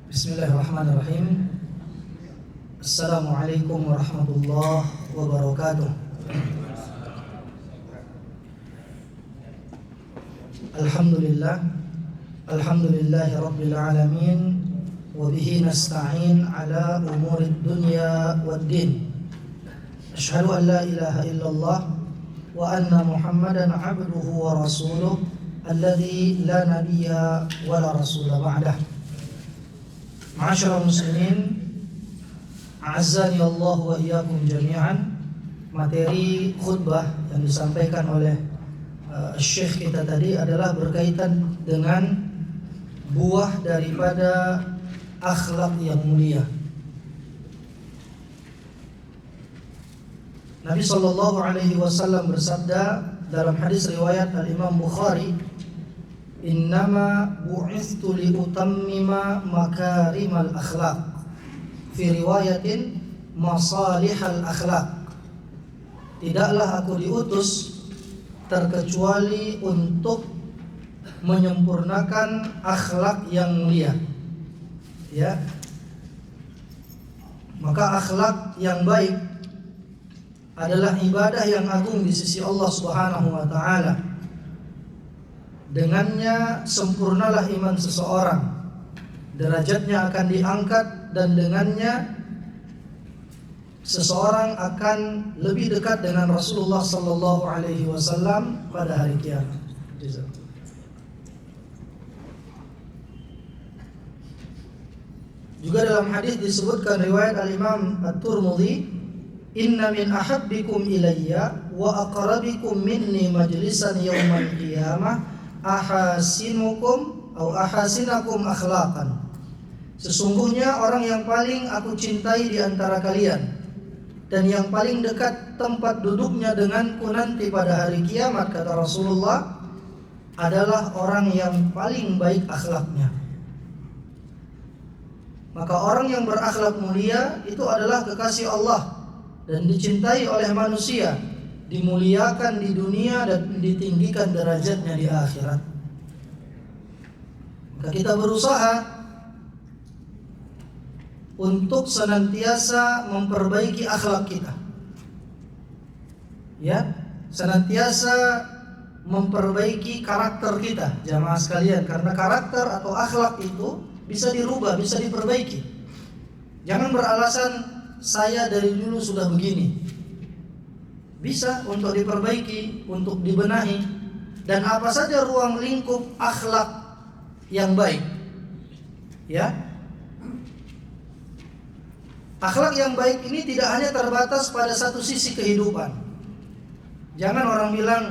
Bismillahirrahmanirrahim. Assalamualaikum warahmatullahi wabarakatuh. Alhamdulillahi rabbil alamin, wa bihi nasta'in ala umurid dunya waddin. Asyhadu an la ilaha illallah wa anna Muhammadan abduhu wa rasuluh alladzi la nabiyya wa la rasula ba'dah. Ma'asyiral muslimin, a'azzani Allah wa iyyakum jami'an. Materi khutbah yang disampaikan oleh Syekh kita tadi adalah berkaitan dengan buah daripada akhlak yang mulia. Nabi sallallahu alaihi wasallam bersabda dalam hadis riwayat Al-Imam Bukhari, "Innama bu'ithtu liutammima makarimal akhlaq." Fi riwayatin masalihal akhlaq. Tidaklah aku diutus terkecuali untuk menyempurnakan akhlak yang mulia. Ya. Maka akhlak yang baik adalah ibadah yang agung di sisi Allah Subhanahu wa taala. Dengannya sempurnalah iman seseorang, derajatnya akan diangkat, dan dengannya seseorang akan lebih dekat dengan Rasulullah sallallahu alaihi wasallam pada hari kiamat. Juga dalam hadis disebutkan riwayat Al-Imam At-Tirmidzi, "Inna min ahabbikum ilayya wa aqrabikum minni majlisan yaumal qiyamah ahasinukum atau ahasinakum akhlaqan." Sesungguhnya orang yang paling aku cintai di antara kalian dan yang paling dekat tempat duduknya denganku nanti pada hari kiamat, kata Rasulullah, adalah orang yang paling baik akhlaknya. Maka orang yang berakhlak mulia itu adalah kekasih Allah dan dicintai oleh manusia, dimuliakan di dunia dan ditinggikan derajatnya di akhirat. Maka kita berusaha untuk senantiasa memperbaiki akhlak kita. Ya, senantiasa memperbaiki karakter kita, jamaah sekalian, karena karakter atau akhlak itu bisa dirubah, bisa diperbaiki. Jangan beralasan saya dari dulu sudah begini. Bisa untuk diperbaiki, untuk dibenahi. Dan apa saja ruang lingkup akhlak yang baik. Ya. Akhlak yang baik ini tidak hanya terbatas pada satu sisi kehidupan. Jangan orang bilang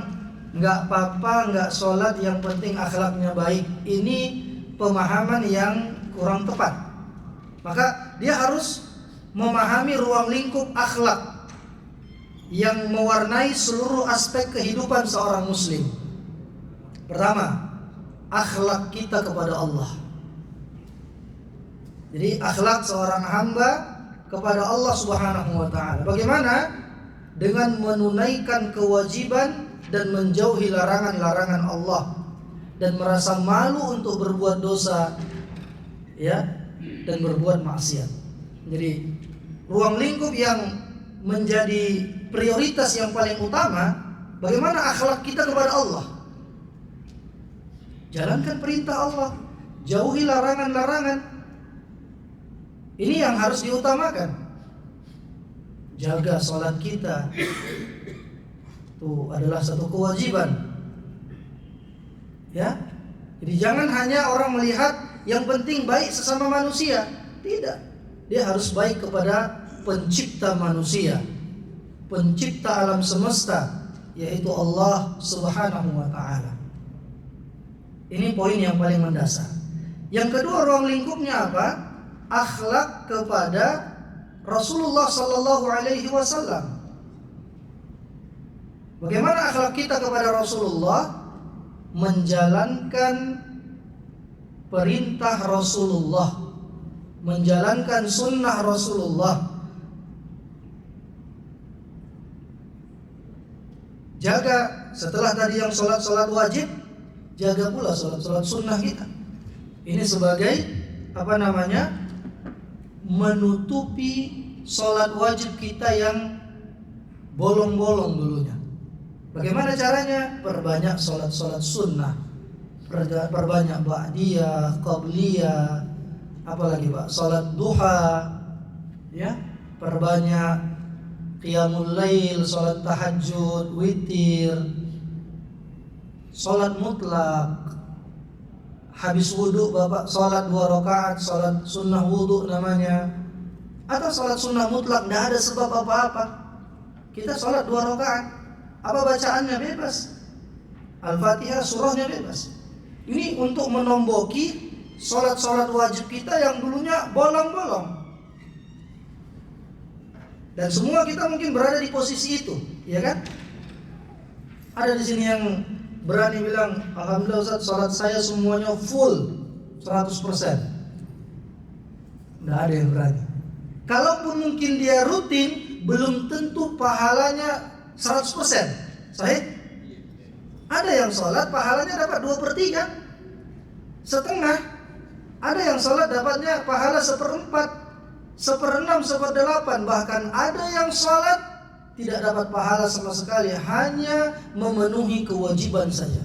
nggak apa-apa, nggak sholat, yang penting akhlaknya baik. Ini pemahaman yang kurang tepat. Maka dia harus memahami ruang lingkup akhlak yang mewarnai seluruh aspek kehidupan seorang muslim. Pertama, akhlak kita kepada Allah. Jadi akhlak seorang hamba kepada Allah Subhanahu wa taala. Bagaimana? Dengan menunaikan kewajiban dan menjauhi larangan-larangan Allah dan merasa malu untuk berbuat dosa, ya, dan berbuat maksiat. Jadi ruang lingkup yang menjadi prioritas yang paling utama, bagaimana akhlak kita kepada Allah. Jalankan perintah Allah, jauhi larangan-larangan. Ini yang harus diutamakan. Jaga sholat kita, itu adalah satu kewajiban. Ya, jadi jangan hanya orang melihat yang penting baik sesama manusia. Tidak, dia harus baik kepada pencipta manusia, pencipta alam semesta, yaitu Allah Subhanahu wa ta'ala. Ini poin yang paling mendasar. Yang kedua, ruang lingkupnya apa? Akhlak kepada Rasulullah sallallahu alaihi wasallam. Bagaimana akhlak kita kepada Rasulullah? Menjalankan perintah Rasulullah, menjalankan sunnah Rasulullah. Jaga setelah tadi yang sholat wajib, jaga pula sholat sunnah kita. Ini sebagai menutupi sholat wajib kita yang bolong-bolong dulunya. Bagaimana caranya? Perbanyak sholat sunnah, perbanyak ba'diyah, qabliyah, apalagi Pak, sholat duha, ya, perbanyak qiyamul lail, sholat tahajud, witir, sholat mutlak. Habis wudhu Bapak sholat 2 rakaat, sholat sunnah wudhu namanya, atau sholat sunnah mutlak, tidak ada sebab apa-apa, kita sholat 2 rakaat. Apa bacaannya? Bebas, Al-Fatihah, surahnya bebas. Ini untuk menomboki sholat-sholat wajib kita yang dulunya bolong-bolong. Dan semua kita mungkin berada di posisi itu, ya kan? Ada di sini yang berani bilang, alhamdulillah Ustaz, sholat saya semuanya full 100%. Tidak ada yang berani. Kalaupun mungkin dia rutin, belum tentu pahalanya 100%. Sahih? Ada yang sholat pahalanya dapat 2/3, setengah. Ada yang sholat dapatnya pahala 1/4, 1/6, 1/8. Bahkan ada yang sholat tidak dapat pahala sama sekali, hanya memenuhi kewajiban saja.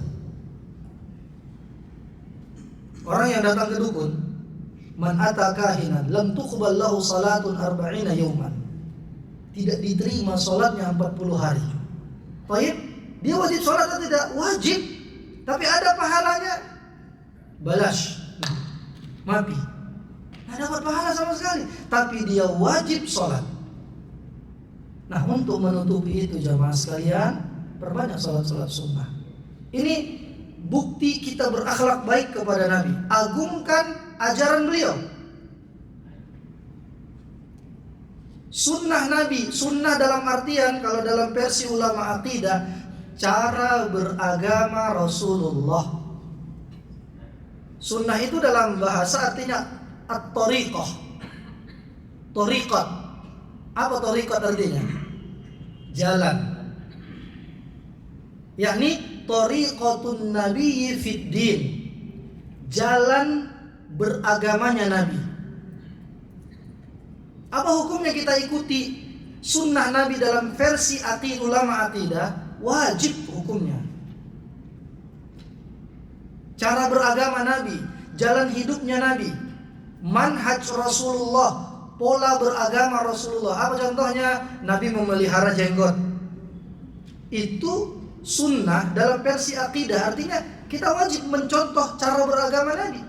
Orang yang datang ke dukun, man ata kahinan lam tuqbal lahu salatun 40 yawman. Tidak diterima salatnya 40 hari. Baik, dia wajib salat atau tidak? Wajib. Tapi ada pahalanya? Balas. Mati. Tidak dapat pahala sama sekali, tapi dia wajib salat. Nah, untuk menutupi itu jamaah sekalian, perbanyak salat-salat sunnah. Ini bukti kita berakhlak baik kepada Nabi. Agungkan ajaran beliau. Sunnah Nabi, sunnah dalam artian kalau dalam versi ulama akidah, cara beragama Rasulullah. Sunnah itu dalam bahasa artinya at-tariqah. Tariqat. Apa tariqat artinya? Jalan. Yakni tariqatun nabiyyi fid din. Jalan beragamanya Nabi. Apa hukumnya kita ikuti sunnah Nabi dalam versi ulama akidah? Wajib hukumnya. Cara beragama Nabi, jalan hidupnya Nabi, manhaj Rasulullah, pola beragama Rasulullah. Apa contohnya? Nabi memelihara jenggot. Itu sunnah dalam versi akidah. Artinya kita wajib mencontoh cara beragama Nabi.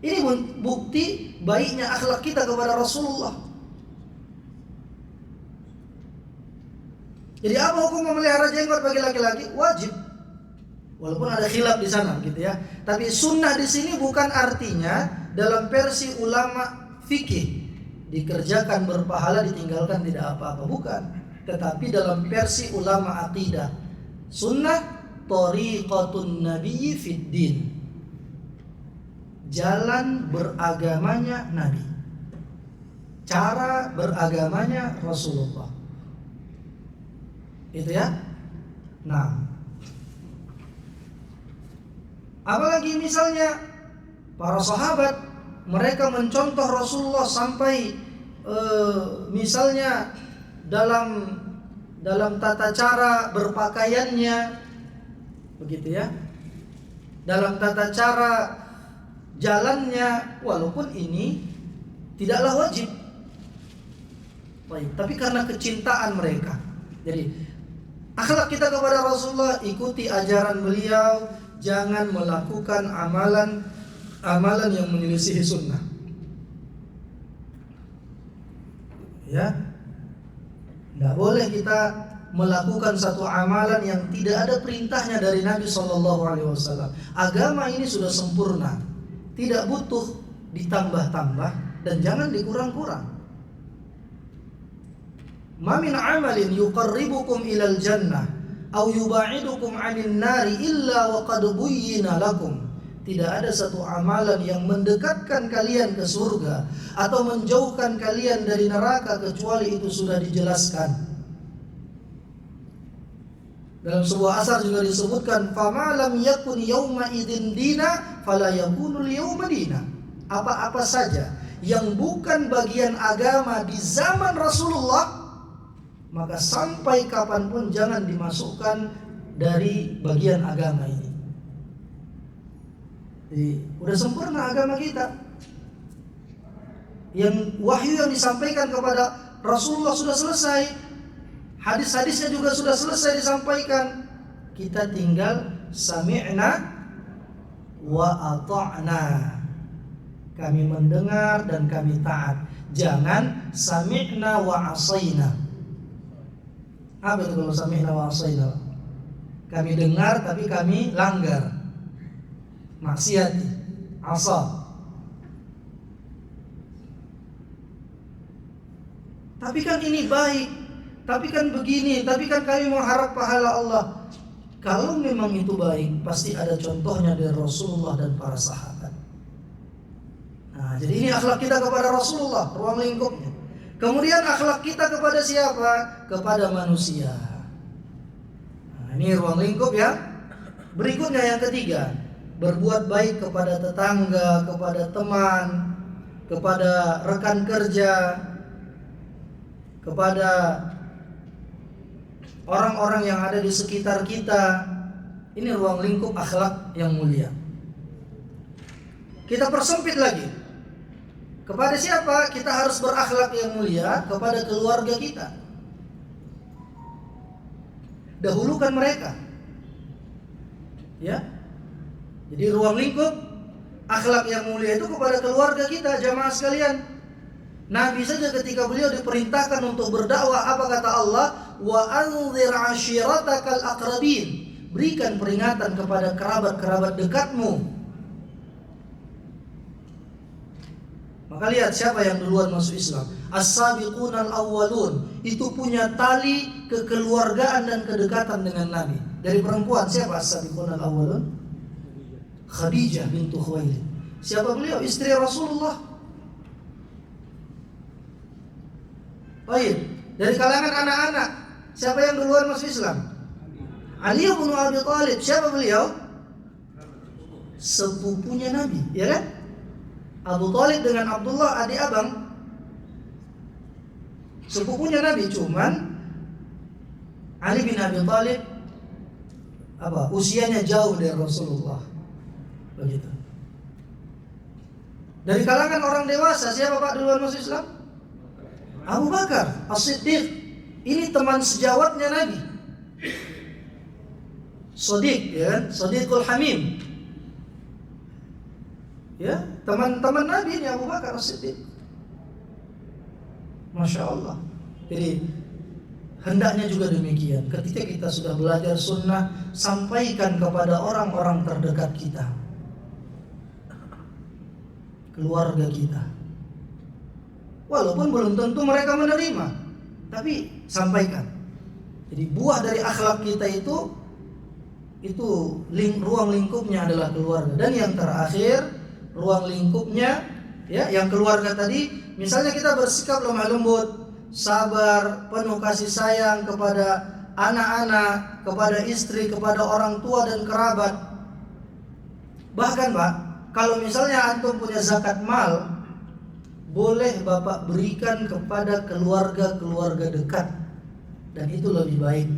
Ini bukti baiknya akhlak kita kepada Rasulullah. Jadi apa hukum memelihara jenggot bagi laki-laki? Wajib. Walaupun ada khilaf di sana gitu ya. Tapi sunnah di sini bukan artinya dalam versi ulama fikih dikerjakan berpahala, ditinggalkan tidak apa-apa, bukan. Tetapi dalam versi ulama akidah, sunnah tariqatun nabiyyi fid din. Jalan beragamanya Nabi. Cara beragamanya Rasulullah. Itu ya. Nah, apalagi misalnya para sahabat, mereka mencontoh Rasulullah sampai misalnya dalam tata cara berpakaiannya, begitu ya, dalam tata cara jalannya, walaupun ini tidaklah wajib. Baik, tapi karena kecintaan mereka, jadi akhlak kita kepada Rasulullah, ikuti ajaran beliau, jangan melakukan amalan yang menyelisihi sunnah. Ya, tidak boleh kita melakukan satu amalan yang tidak ada perintahnya dari Nabi SAW. Agama ini sudah sempurna, tidak butuh ditambah-tambah dan jangan dikurang-kurang. Ma min amalin yuqarribukum ilal jannah aw yuba'idukum 'anil nari illa wa qad buyyina lakum. Tidak ada satu amalan yang mendekatkan kalian ke surga atau menjauhkan kalian dari neraka kecuali itu sudah dijelaskan. Dalam sebuah asar juga disebutkan, "Fama lam yakun yauma idzin dina fala yakunu al-yauma dina." apa-apa saja yang bukan bagian agama di zaman Rasulullah, maka sampai kapanpun jangan dimasukkan dari bagian agama ini. Jadi udah sempurna agama kita. Yang wahyu yang disampaikan kepada Rasulullah sudah selesai, hadis-hadisnya juga sudah selesai disampaikan. Kita tinggal sami'na wa ata'na. Kami mendengar dan kami taat. Jangan sami'na wa asayna. Apa itu kalau sami'na wa asayna? Kami dengar tapi kami langgar, maksiati, asa. Tapi kan ini baik, tapi kan begini, tapi kan kami mengharap pahala Allah. Kalau memang itu baik, pasti ada contohnya dari Rasulullah dan para sahabat. Nah, jadi ini akhlak kita kepada Rasulullah, ruang lingkupnya. Kemudian akhlak kita kepada siapa? Kepada manusia. Nah, ini ruang lingkup ya. Berikutnya yang ketiga, berbuat baik kepada tetangga, kepada teman, kepada rekan kerja, kepada orang-orang yang ada di sekitar kita. Ini ruang lingkup akhlak yang mulia. Kita persempit lagi. Kepada siapa kita harus berakhlak yang mulia? Kepada keluarga kita. Dahulukan mereka. Ya. Jadi ruang lingkup akhlak yang mulia itu kepada keluarga kita, jamaah sekalian. Nabi saja ketika beliau diperintahkan untuk berdakwah, apa kata Allah? Wa anzir ashiratakal aqrabin. Berikan peringatan kepada kerabat-kerabat dekatmu. Maka lihat siapa yang duluan masuk Islam. As-sabiqunal awwalun. Itu punya tali kekeluargaan dan kedekatan dengan Nabi. Dari perempuan siapa as-sabiqunal awwalun? Khadijah bintu Khuwailid. Siapa beliau? Istri Rasulullah. Baik, dari kalangan anak-anak, siapa yang duluan masuk Islam? Ali bin Abi Thalib. Siapa beliau? Sepupunya Nabi, ya kan? Abu Thalib dengan Abdullah adik abang. Sepupunya Nabi, cuman Ali bin Abi Thalib usianya jauh dari Rasulullah. Begitu. Dari kalangan orang dewasa, siapa Pak duluan masuk Islam? Abu Bakar As-Siddiq. Ini teman sejawatnya Nabi. Shadiq, ya, Shadiqul Hamim. Ya, teman-teman Nabi ini Abu Bakar As-Siddiq. Masya Allah. Jadi hendaknya juga demikian. Ketika kita sudah belajar sunnah, sampaikan kepada orang-orang terdekat kita, keluarga kita. Walaupun belum tentu mereka menerima, tapi sampaikan. Jadi buah dari akhlak kita itu ruang lingkupnya adalah keluarga. Dan yang terakhir, ruang lingkupnya ya, yang keluarga tadi, misalnya kita bersikap lemah lembut, sabar, penuh kasih sayang kepada anak-anak, kepada istri, kepada orang tua dan kerabat. Bahkan Pak, kalau misalnya antum punya zakat mal, boleh Bapak berikan kepada keluarga-keluarga dekat. Dan itu lebih baik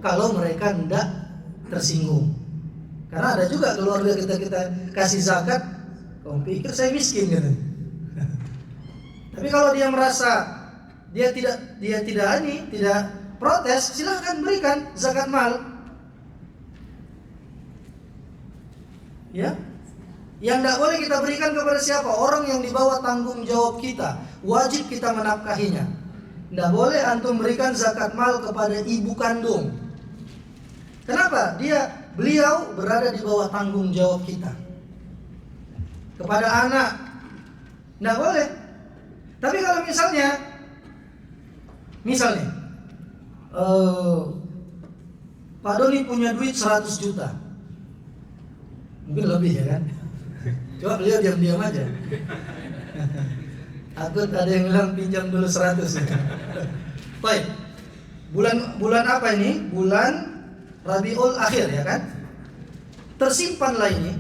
kalau mereka tidak tersinggung. Karena ada juga keluarga kita kasih zakat, kamu pikir saya miskin gitu. Tapi kalau dia merasa dia tidak protes, silahkan berikan zakat mal. Ya. Yang tidak boleh kita berikan kepada siapa? Orang yang di bawah tanggung jawab kita, wajib kita menafkahinya. Tidak boleh antum berikan zakat mal kepada ibu kandung. Kenapa? Beliau berada di bawah tanggung jawab kita. Kepada anak, tidak boleh. Tapi kalau misalnya Pak Doni punya duit 100 juta, mungkin lebih ya kan? Coba beliau diam-diam aja. Takut ada yang bilang pinjam dulu 100. Baik. Bulan apa ini? Bulan Rabiul Akhir ya kan? Tersimpanlah ini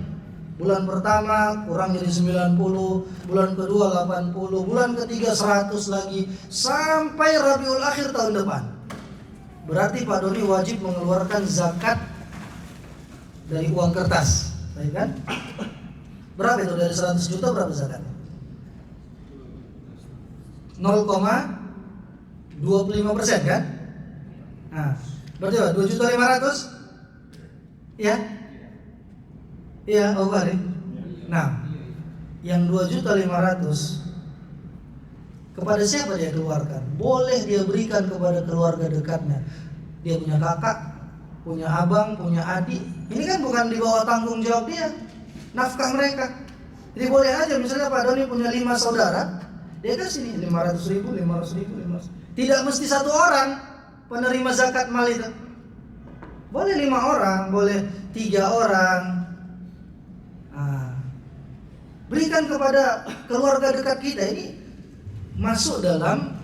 Bulan pertama kurang jadi 90, bulan kedua 80, bulan ketiga 100 lagi, sampai Rabiul Akhir tahun depan. Berarti Pak Doni wajib mengeluarkan zakat dari uang kertas, baik kan? Berapa itu dari 100 juta berapa zakatnya? 0,25% kan? Nah, berarti apa? 2.500.000? Ya? Iya, oh Bari. Nah, yang 2.500.000 kepada siapa dia keluarkan? Boleh dia berikan kepada keluarga dekatnya. Dia punya kakak, punya abang, punya adik. Ini kan bukan di bawah tanggung jawab dia, nafkah mereka. Jadi boleh aja, misalnya Pak Doni punya 5 saudara, dia kasih nih 500.000, 500.000, 500. Tidak mesti satu orang penerima zakat mal itu. Boleh 5 orang, boleh 3 orang. Berikan kepada keluarga dekat kita. Ini masuk dalam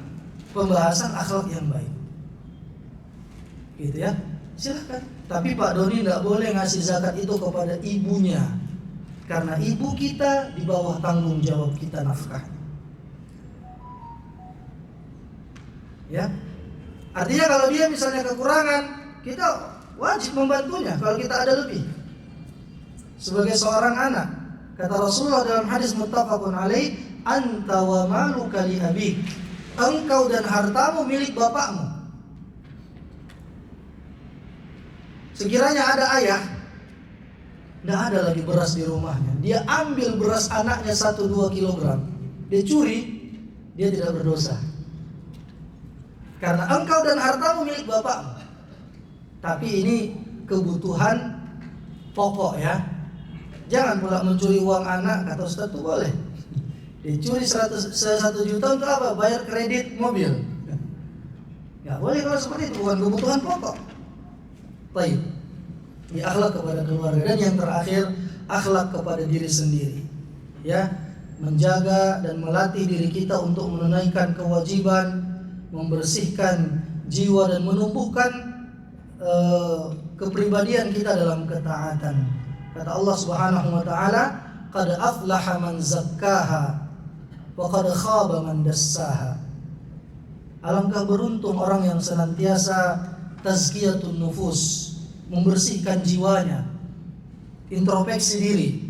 pembahasan akhlak yang baik, gitu ya. Silakan. Tapi Pak Doni tidak boleh ngasih zakat itu kepada ibunya, karena ibu kita di bawah tanggung jawab kita nafkah. Ya, artinya kalau dia misalnya kekurangan, kita wajib membantunya kalau kita ada lebih. Sebagai seorang anak, kata Rasulullah dalam hadis muttafaqun alaih, anta wa maluka li abik. Engkau dan hartamu milik bapakmu. Sekiranya ada ayah, tidak ada lagi beras di rumahnya, dia ambil beras anaknya 1-2 kilogram, dia curi, dia tidak berdosa. Karena engkau dan hartamu milik bapakmu. Tapi ini kebutuhan pokok ya. Jangan pula mencuri uang anak, kata Ustaz itu boleh. Dicuri 1 juta untuk apa? Bayar kredit mobil. Gak boleh kalau seperti itu, bukan kebutuhan pokok. Baik. Ini akhlak kepada keluarga. Dan yang terakhir, akhlak kepada diri sendiri. Ya, menjaga dan melatih diri kita untuk menunaikan kewajiban, membersihkan jiwa dan menumbuhkan kepribadian kita dalam ketaatan. Kata Allah Subhanahu wa taala, qad aflaha man zakkaha wa qad khaba man dassaha. Alangkah beruntung orang yang senantiasa tazkiyatun nufus, membersihkan jiwanya, introspeksi diri,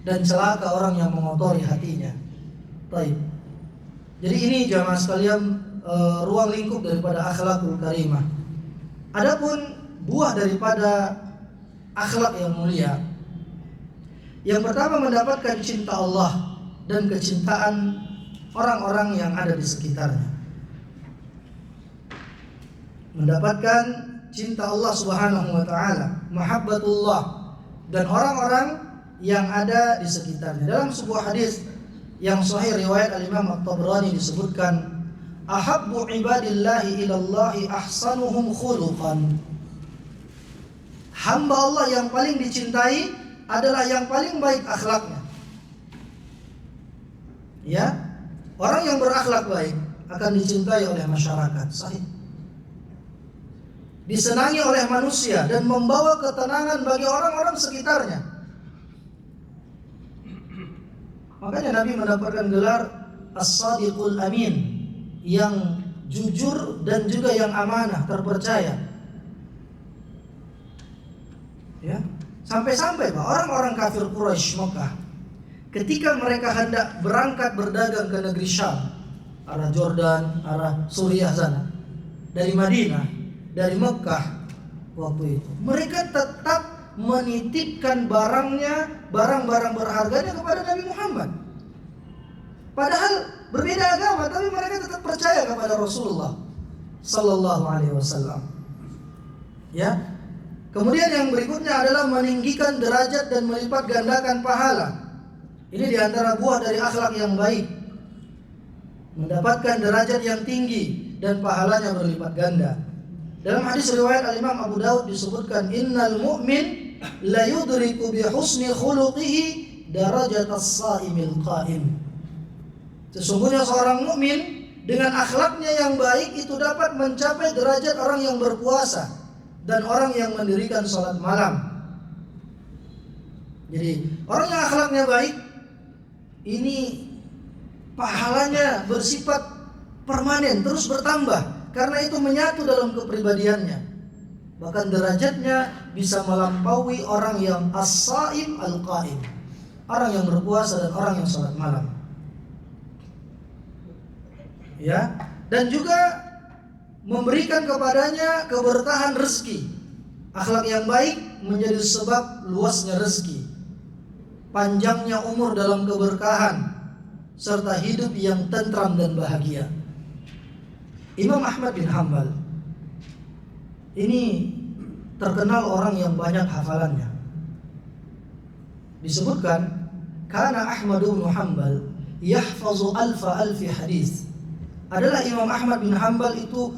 dan celaka orang yang mengotori hatinya. Baik. Jadi ini jamaah sekalian ruang lingkup daripada akhlakul karimah. Adapun buah daripada akhlak yang mulia, yang pertama mendapatkan cinta Allah dan kecintaan orang-orang yang ada di sekitarnya. Mendapatkan cinta Allah Subhanahu wa taala, mahabbatullah, dan orang-orang yang ada di sekitarnya. Dalam sebuah hadis yang sahih riwayat Al-Imam At-Tabrani disebutkan, ahabbu ibadillahi ilallahi ahsanuhum khuluqan. Hamba Allah yang paling dicintai adalah yang paling baik akhlaknya. Ya, orang yang berakhlak baik akan dicintai oleh masyarakat. Sahih. Disenangi oleh manusia dan membawa ketenangan bagi orang-orang sekitarnya. Makanya Nabi mendapatkan gelar As-Sadiqul Amin, yang jujur dan juga yang amanah, terpercaya. Ya, sampai-sampai orang-orang kafir Quraisy Mekah, ketika mereka hendak berangkat berdagang ke negeri Syam, arah Jordan, arah Suriah sana, dari Madinah, dari Mekah waktu itu, mereka tetap menitipkan barangnya, barang-barang berharganya kepada Nabi Muhammad. Padahal berbeda agama, tapi mereka tetap percaya kepada Rasulullah Sallallahu Alaihi Wasallam. Ya. Kemudian yang berikutnya adalah meninggikan derajat dan melipat gandakan pahala. Ini diantara buah dari akhlak yang baik. Mendapatkan derajat yang tinggi dan pahalanya berlipat ganda. Dalam hadis riwayat Al-Imam Abu Daud disebutkan, innal mu'min la yudriku bi husni khuluqihi darajatas shaimil qa'im. Sesungguhnya seorang mukmin dengan akhlaknya yang baik itu dapat mencapai derajat orang yang berpuasa dan orang yang mendirikan salat malam. Jadi orang yang akhlaknya baik ini pahalanya bersifat permanen, terus bertambah karena itu menyatu dalam kepribadiannya. Bahkan derajatnya bisa melampaui orang yang as-saim al-qaim, orang yang berpuasa dan orang yang salat malam. Ya, dan juga memberikan kepadanya keberkahan rezeki. Akhlak yang baik menjadi sebab luasnya rezeki, panjangnya umur dalam keberkahan, serta hidup yang tentram dan bahagia. Imam Ahmad bin Hanbal ini terkenal orang yang banyak hafalannya. Disebutkan kana Ahmad bin Hanbal yahfazu alfi hadis. Adalah Imam Ahmad bin Hanbal itu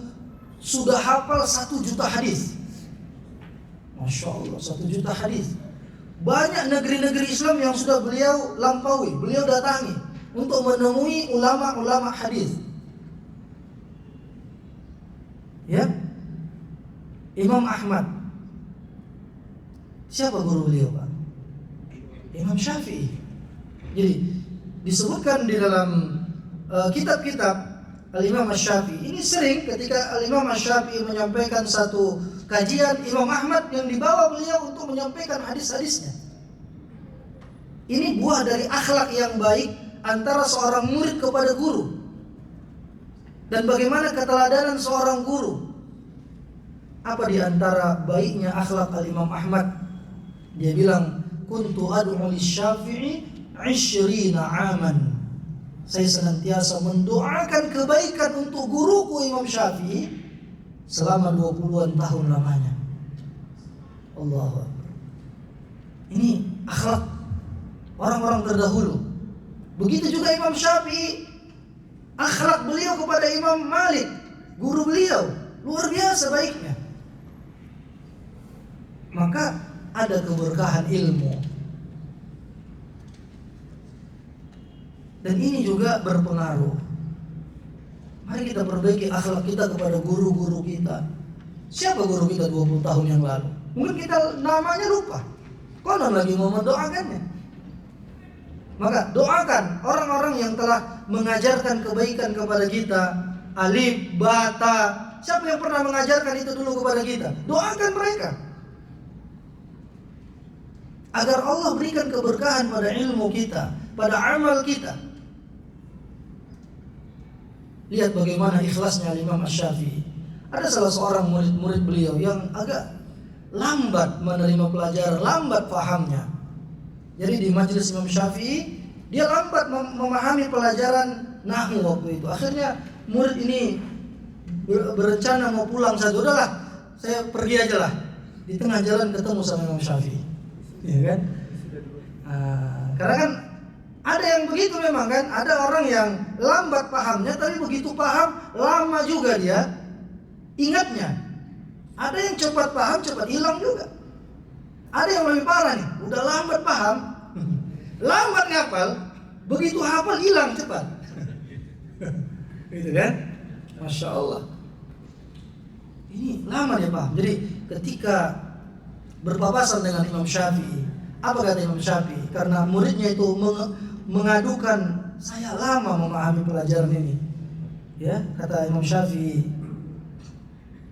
sudah hafal 1 juta hadis. Masya Allah, 1 juta hadis. Banyak negeri-negeri Islam yang sudah beliau lampaui, beliau datangi untuk menemui ulama-ulama hadis. Ya, Imam Ahmad. Siapa guru beliau, Pak? Imam Syafi'i. Jadi disebutkan di dalam kitab-kitab Al-Imam Syafi'i. Ini sering ketika Al-Imam Syafi'i menyampaikan satu kajian, Imam Ahmad yang dibawa beliau untuk menyampaikan hadis-hadisnya. Ini buah dari akhlak yang baik antara seorang murid kepada guru. Dan bagaimana keteladanan seorang guru. Apa di antara baiknya akhlak Al-Imam Ahmad? Dia bilang, kuntu ad'u lisyafi'i 20 aman. Saya senantiasa mendoakan kebaikan untuk guruku Imam Syafi'i selama 20-an tahun lamanya. Allahu Akbar. Ini akhlak orang-orang terdahulu. Begitu juga Imam Syafi'i, akhlak beliau kepada Imam Malik, guru beliau, luar biasa baiknya. Maka ada keberkahan ilmu. Dan ini juga berpengaruh. Mari kita perbaiki akhlak kita kepada guru-guru kita. Siapa guru kita 20 tahun yang lalu? Mungkin kita namanya lupa. Konon lagi mau mendoakannya. Maka doakan orang-orang yang telah mengajarkan kebaikan kepada kita. Alif, bata. Siapa yang pernah mengajarkan itu dulu kepada kita? Doakan mereka. Agar Allah berikan keberkahan pada ilmu kita, pada amal kita. Lihat bagaimana ikhlasnya Imam Syafi'i. Ada salah seorang murid-murid beliau yang agak lambat menerima pelajaran, lambat pahamnya. Jadi di majelis Imam Syafi'i, dia lambat memahami pelajaran nahwu waktu itu. Akhirnya murid ini berencana mau pulang saja. Udahlah, saya pergi aja lah. Di tengah jalan ketemu sama Imam Syafi'i. Ya kan? Karena kan ada yang begitu memang kan, ada orang yang lambat pahamnya, tapi begitu paham lama juga dia ingatnya. Ada yang cepat paham, cepat hilang juga. Ada yang lebih parah nih, udah lambat paham, lambat ngapal, begitu hafal hilang cepat. Gitu kan? Masya Allah. Ini lama dia paham. Jadi ketika berpapasan dengan Imam Syafi'i, apa kata Imam Syafi'i? Karena muridnya itu mengadukan, saya lama memahami pelajaran ini. Ya, kata Imam Syafi'i,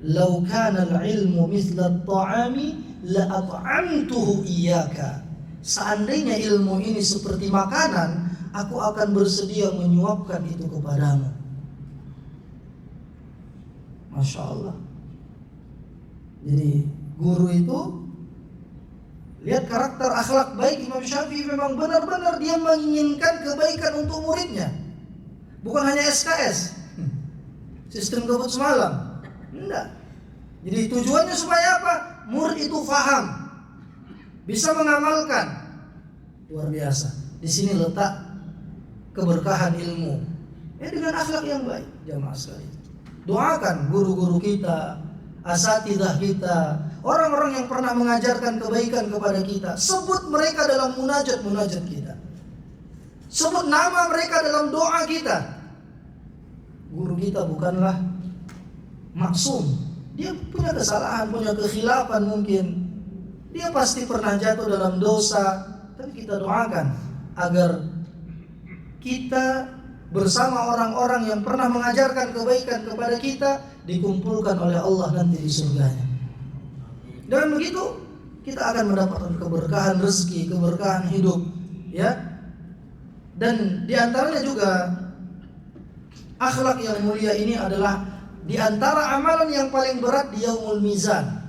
"Lau kana al-ilmu mithla at-ta'ami la at'amtuhu iyyaka." Seandainya ilmu ini seperti makanan, aku akan bersedia menyuapkan itu kepadamu. Masya Allah. Jadi guru itu, lihat karakter akhlak baik Imam Syafi'i, memang benar-benar dia menginginkan kebaikan untuk muridnya. Bukan hanya SKS, sistem kebut semalam. Enggak. Jadi tujuannya supaya apa? Murid itu faham, bisa mengamalkan. Luar biasa. Di sini letak keberkahan ilmu. Dengan akhlak yang baik, jamaah sekalian. Doakan guru-guru kita, asatidzah kita, orang-orang yang pernah mengajarkan kebaikan kepada kita. Sebut mereka dalam munajat-munajat kita. Sebut nama mereka dalam doa kita. Guru kita bukanlah maksum. Dia punya kesalahan, punya kekhilafan mungkin. Dia pasti pernah jatuh dalam dosa. Tapi kita doakan agar kita bersama orang-orang yang pernah mengajarkan kebaikan kepada kita dikumpulkan oleh Allah nanti di surganya. Dengan begitu kita akan mendapatkan keberkahan rezeki, keberkahan hidup, ya. Dan di antaranya juga akhlak yang mulia ini adalah di antara amalan yang paling berat di yaumul mizan.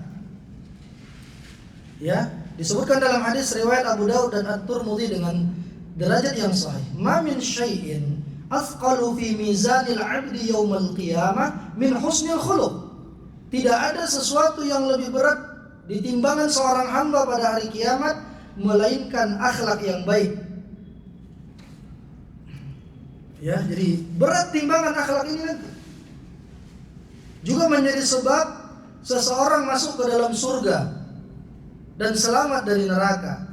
Ya, disebutkan dalam hadis riwayat Abu Daud dan At-Tirmidzi dengan derajat yang sahih. Ma min syai'in athqalu fi mizanil 'abdi yaumal qiyamah min husnil khuluq. Tidak ada sesuatu yang lebih berat di timbangan seorang hamba pada hari kiamat melainkan akhlak yang baik. Ya, jadi berat timbangan akhlak ini nanti. Juga menjadi sebab seseorang masuk ke dalam surga dan selamat dari neraka.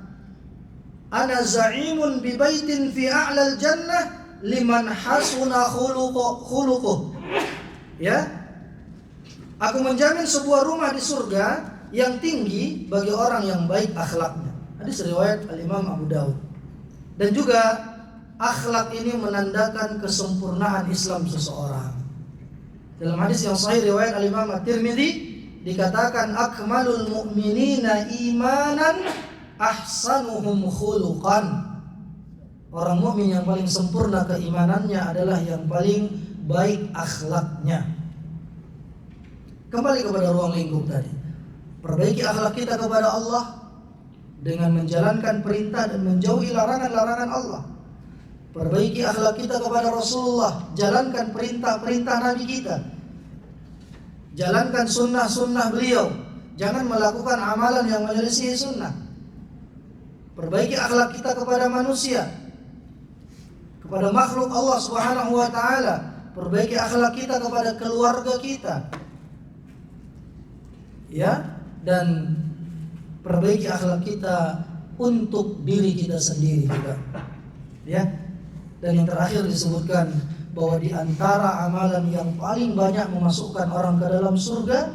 Ana za'imun bi baitin fi a'lal jannah liman hasuna khuluquh. Ya. Aku menjamin sebuah rumah di surga yang tinggi bagi orang yang baik akhlaknya. Hadis riwayat Al-Imam Abu Daud. Dan juga akhlak ini menandakan kesempurnaan Islam seseorang. Dalam hadis yang sahih riwayat Al-Imam At-Tirmidzi dikatakan akmalul mu'minina imanan ahsanuhum khuluqan. Orang mukmin yang paling sempurna keimanannya adalah yang paling baik akhlaknya. Kembali kepada ruang lingkup tadi. Perbaiki akhlak kita kepada Allah dengan menjalankan perintah dan menjauhi larangan-larangan Allah. Perbaiki akhlak kita kepada Rasulullah, jalankan perintah-perintah Nabi kita. Jalankan sunnah-sunnah beliau. Jangan melakukan amalan yang menyelisihi sunnah. Perbaiki akhlak kita kepada manusia, kepada makhluk Allah Subhanahu wa taala. Perbaiki akhlak kita kepada keluarga kita. Ya, dan perbaiki akhlak kita untuk diri kita sendiri juga. Ya. Dan yang terakhir disebutkan bahwa di antara amalan yang paling banyak memasukkan orang ke dalam surga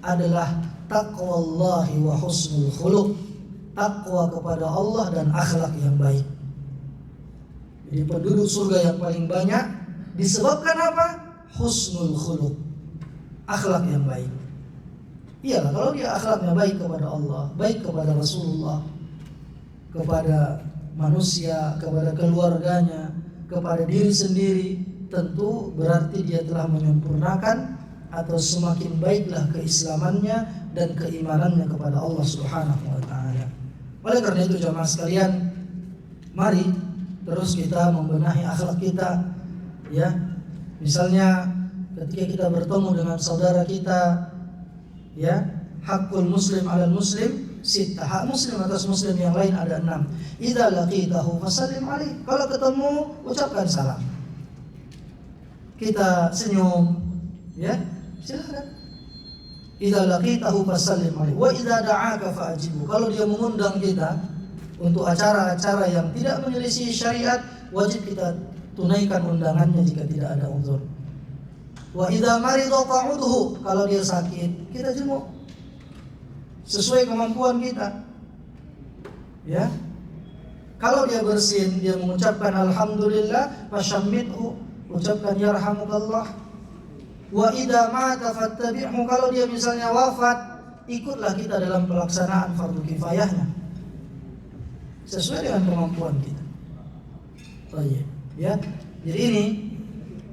adalah taqwallahi wa husnul khuluq. Takwa kepada Allah dan akhlak yang baik. Jadi penduduk surga yang paling banyak disebabkan apa? Husnul khuluq. Akhlak yang baik. Iyalah, kalau dia akhlaknya baik kepada Allah, baik kepada Rasulullah, kepada manusia, kepada keluarganya, kepada diri sendiri, tentu berarti dia telah menyempurnakan atau semakin baiklah keislamannya dan keimanannya kepada Allah Subhanahu wa taala. Oleh karena itu jamaah sekalian, mari terus kita membenahi akhlak kita, ya. Misalnya ketika kita bertemu dengan saudara kita, ya, hakul muslim 'alal muslim sittah. Hak muslim atas muslim yang lain ada 6. Idza laqitahu fasallim alaihi. Kalau ketemu ucapkan salam. Kita senyum, ya, silakan. Idza laqitahu fasallim alaihi wa idza da'aka fa'ajibhu. Kalau dia mengundang kita untuk acara-acara yang tidak menyelisih syariat, wajib kita tunaikan undangannya jika tidak ada uzur. Wa idza marida fa'udhu. Kalau dia sakit, kita jenguk sesuai kemampuan kita. Ya. Kalau dia bersin, dia mengucapkan alhamdulillah, fashammithu, ucapkan yarhamukallah. Wa idza mata fattabi'hu. Kalau dia misalnya wafat, ikutlah kita dalam pelaksanaan fardu kifayahnya sesuai dengan kemampuan kita. Oh iya, ya. Jadi ini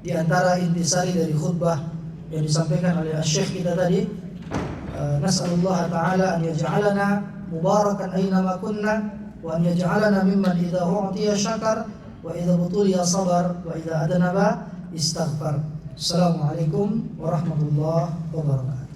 di antara intisari dari khutbah yang disampaikan oleh Syekh kita tadi. Nas'alullah ta'ala an yaj'alana mubarakan aina ma kunna wa an yaj'alana mimman idza u'tiya syakar wa idza butuliya sabar wa idza adanaba istaghfar. Assalamualaikum warahmatullahi wabarakatuh.